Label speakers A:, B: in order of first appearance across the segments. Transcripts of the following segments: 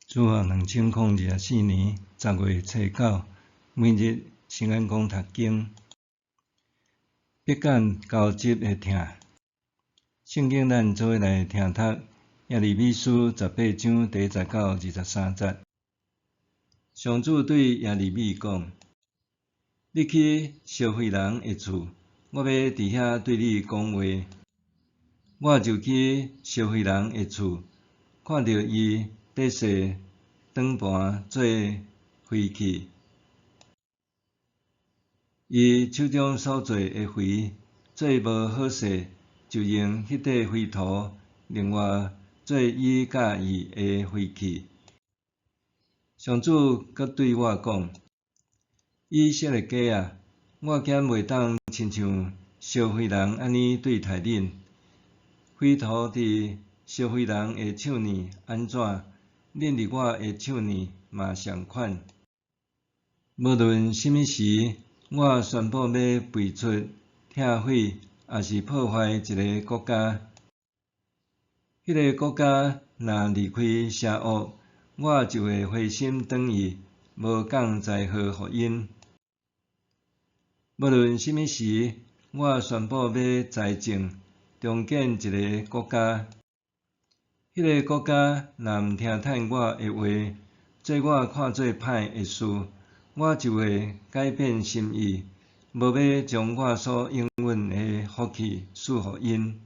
A: 主后2024年10月初9，每日圣安宫读经，必感交集的听。圣经咱做伙来听读耶利米书18章第19到23节。上主对耶利米讲：你去烧废人的厝，我要伫遐对你讲话。我就去烧废人的厝，看到伊得势转盘做废弃，伊手中所做的灰做无好势，就用迄块灰土另外做伊甲伊的废弃。上主阁对我讲：以色列家啊，我竟袂当亲像烧废人安尼对待恁。灰土伫烧废人的手里安怎，恁伫我的手里嘛相款。无论什么时，我宣布要废除、拆毁，也是破坏一个国家，迄个国家若离开邪恶，我就会灰心转意，无降灾祸互因。无论什么时，我宣布要财政、重建一个国家，迄个国家若毋听趁我的话，做我看做歹的事，我就会改变心意，无要将我所应允的福气赐互因。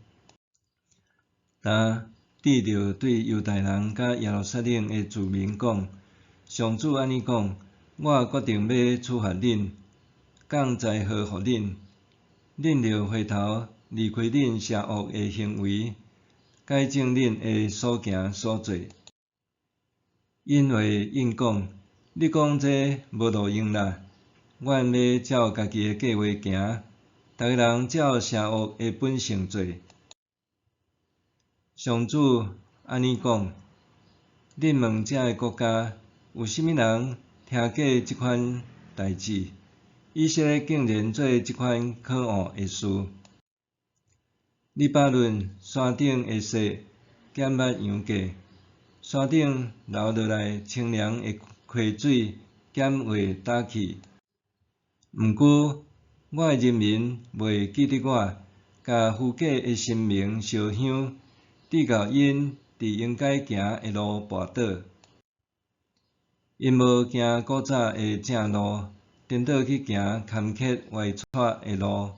A: 但指着对犹太人甲耶路撒冷的住民讲：上主安尼讲，我决定要处罚恁，降灾祸互恁。恁着回头离开恁邪恶的行为，改正恁的所行所做。因为因讲：你讲这无路用啦，阮要照家己的计划行，逐个人照邪恶的本性做。上主安尼讲：恁问遮个国家，有甚物人听过即款代志？以色列竟然做即款可恶的事！黎巴嫩山顶的雪减捌羊价，山顶流落来清凉的溪水减会打去。毋过，我的人民袂记得我，甲虚假的神明烧香，直到因伫应该行的路跋倒。因无行古早的正路，颠倒去行坎坷歪斜的路。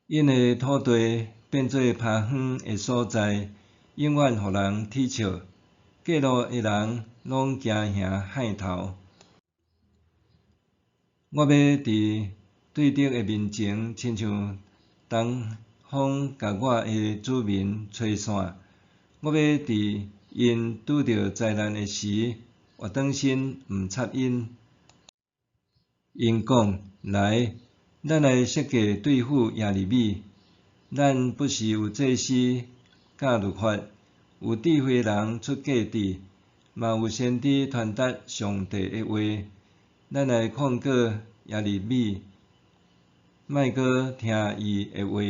A: 因的土地变做趴远的所在，永远互人踢笑。过路的人拢惊吓骇头。我要伫对敌的面前，亲像东风甲我的子民吹散。我要伫因拄着灾难的时，活转身毋插因。因讲：来，咱来设计对付耶利米。咱不是有祭司、教律法，有智慧人出计治，嘛有先知传达上帝的话。咱来控告耶利米，莫阁听伊的话。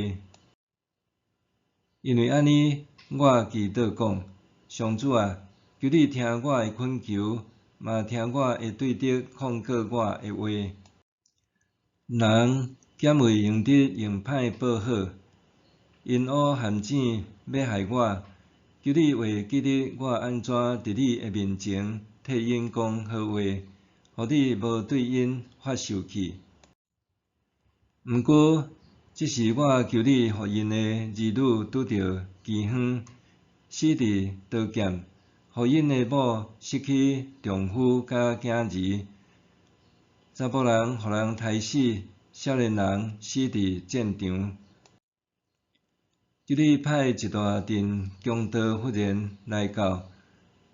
A: 因为安尼，我祈祷讲：上主啊，求你听我的恳求，嘛听我会对敌控告我的话。人减会用得用歹报好，因乌陷阱要害我。求你会记得我安怎伫你的面前替因讲好话，互你无对因发受气。毋过，即是我求你，互因的儿女拄着饥荒，死伫刀剑，互因的某失去丈夫甲囝儿，查甫人互人杀死，少年人死伫战场。求你派一大阵强盗忽然来到，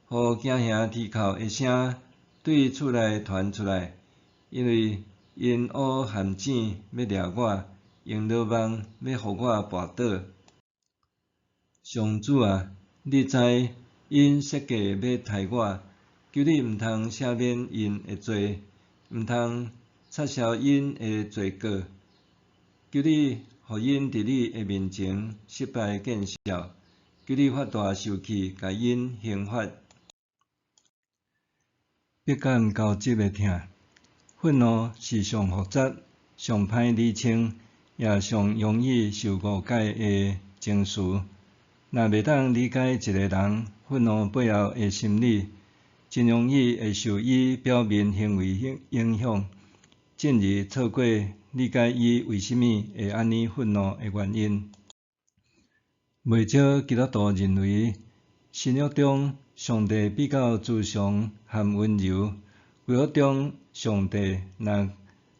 A: 互惊吓啼哭的声对厝内传出来，因为因乌陷阱要掠我，用罗网要互我跋倒。上主啊，你知因设计要害我，求你毋通赦免因的罪，毋通撤销因的罪过。求你互因伫你的面前失败见效，求你发大受气，甲因刑罚。必感交集的痛。愤怒是上复杂、上歹理清，也上容易受误解的情绪。若袂当理解一个人愤怒背后的心理，真容易会受伊表面行为影响，进而错过理解伊为虾米会安尼愤怒的原因。袂少基督徒认为，新约中上帝比较慈祥和温柔，旧约中上帝若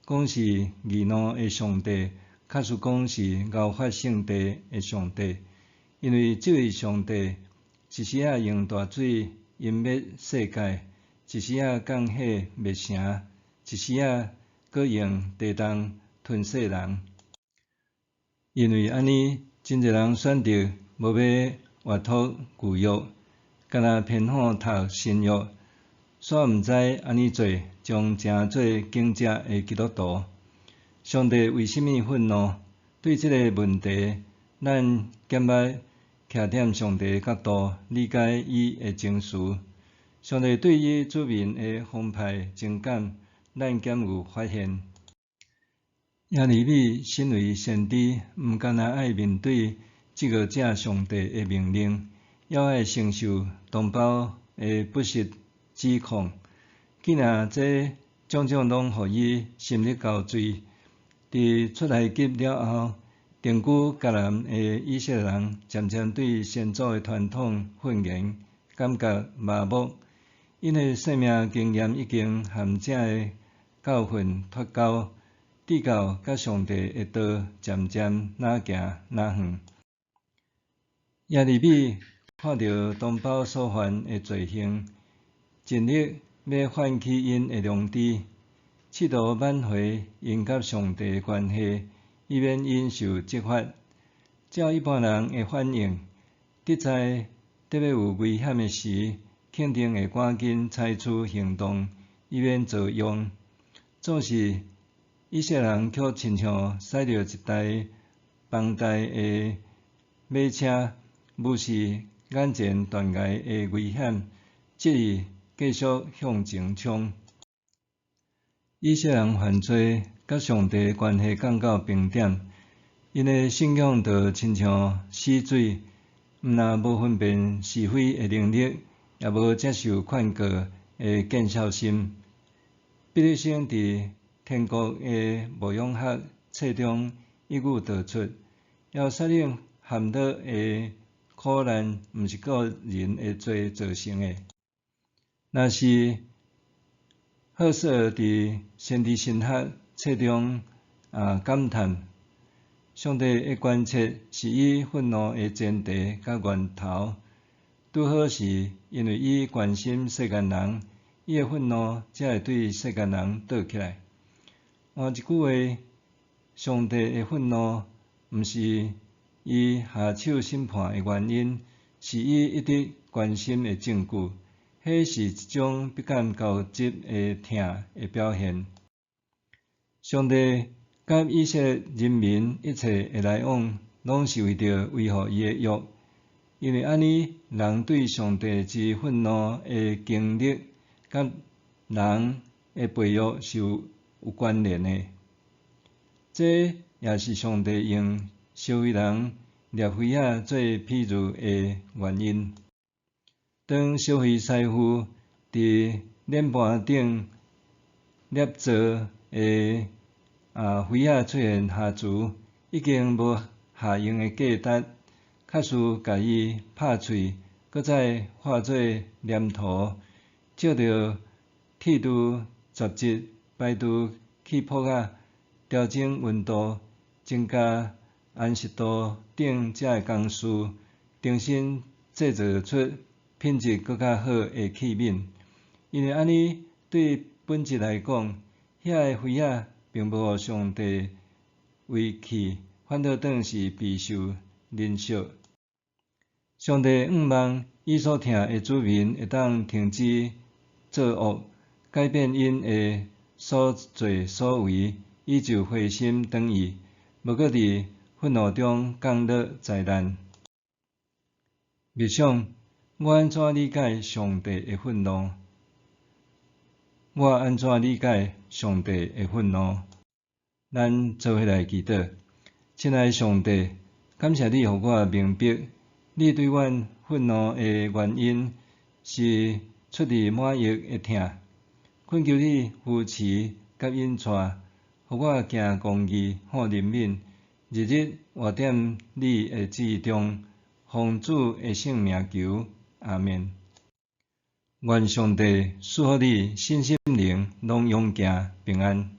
A: 讲是易怒的上帝，确实讲是熬发圣地的上帝，因为这位上帝一时仔用大水淹灭世界，一时仔降火灭城，一时仔搁用地动吞噬人。因为安尼，真侪人选择无要活脱旧约，干那偏好读新约，煞毋知安尼做将成做警者的基督徒。上帝为虾米愤怒？对这个问题，咱减捌徛踮上帝的角度理解伊的情绪。上帝对伊子民的澎湃情感，咱减有发现。耶利米身为先知，毋干那爱面对这个正上帝的命令，还爱承受同胞的不实指控。既然这种种拢互伊心力交瘁，伫出埃及了后，定居迦南的以色列人渐渐对先祖的传统愤言，感觉麻木，因的生命经验已经和这个教训脱钩，知到甲上帝的道渐渐哪行哪远。耶利米看到同胞所犯的罪行，尽力要唤起因的良知，试图挽回因甲上帝的关系，以免因受责罚。照一般人的反应，得知特别有危险的时，肯定会赶紧采取行动，以免遭殃。总是以色列人却亲像驶着一台庞大的马车，无视眼前断崖的危险，执意继续向前冲。以色列人犯罪，甲上帝的关系降到冰点，因的信仰就亲像死水，毋但无分辨是非的能力，也无接受劝告的见效心。毕业生伫天国的牧养学册中一语道出：要率领含乐的苦难，毋是个人的罪造成的。若是好说伫先知神学册中感叹，上帝的关切是伊愤怒的前提甲源头，拄好是因为伊关心世间人，伊的愤怒才会对世间人倒起来。换一句话，上帝的愤怒毋是伊下手审判的原因，是伊一直关心的证据。迄是一种必感交集的痛的表现。上帝甲以色列人民一切的来往，拢是为着维护伊的约，因为安尼人对上帝之愤怒的经历，甲人的背约是有关联的。这也是上帝用烧毁人掠灰仔做譬喻的原因。当烧毁师傅伫脸盘顶捏造的灰仔出现瑕疵，已经无下用的价值，确实甲伊拍碎，搁再化做黏土，照着铁度杂质摆除起泡仔，调整温度，增加按湿度等这个工序，重新制造出品质搁较好的器皿。因为安尼对本质来讲，遐个灰仔并无互上帝遗弃，反倒当是备受珍惜。上帝仰望伊所疼的子民会当停止作恶，改变因的所作所为，伊就回心转意，无搁伫愤怒中降落灾难。默想，我安怎理解上帝的愤怒？我安怎理解上帝的愤怒？咱做伙来祈祷。亲爱的上帝，感谢你，互我明白，你对阮愤怒的原因是出于满溢的疼。恳求你扶持甲引带，互我行公义、好人民，日日活踮你的旨意中，奉主的圣名求，阿们。愿上帝赐予你身心灵拢勇健平安。